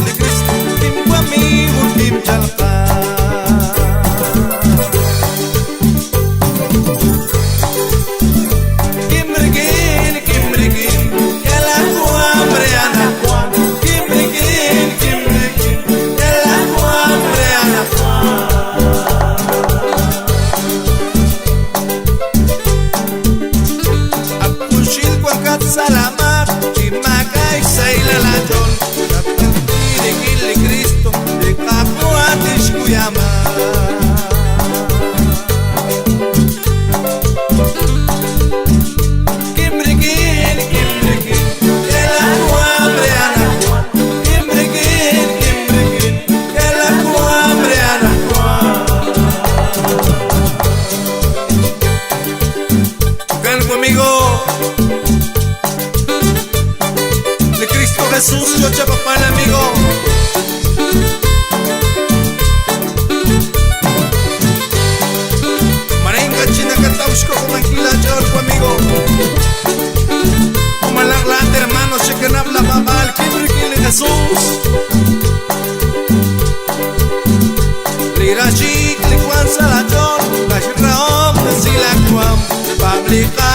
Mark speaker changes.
Speaker 1: de Cristo, Kim amigo, Kim chalpa. Kim regin, que la hambre ana. Kim regin, que la hambre ana. Apushil kwakat salamat, Chimakay sa ilalajon. Kapag Cristo, de kapuatish kuyama. Kim regin, que la hambre ana. Kim regin, que la hambre ana. Ven conmigo. De Cristo Jesús, yo che papá el amigo. Marenga china cataushko con anquila yo amigo. Como el arlante hermano, che que no habla babal, que Jesús. Lirachik, licuan salaton, la shiraom, de silacuam, publica.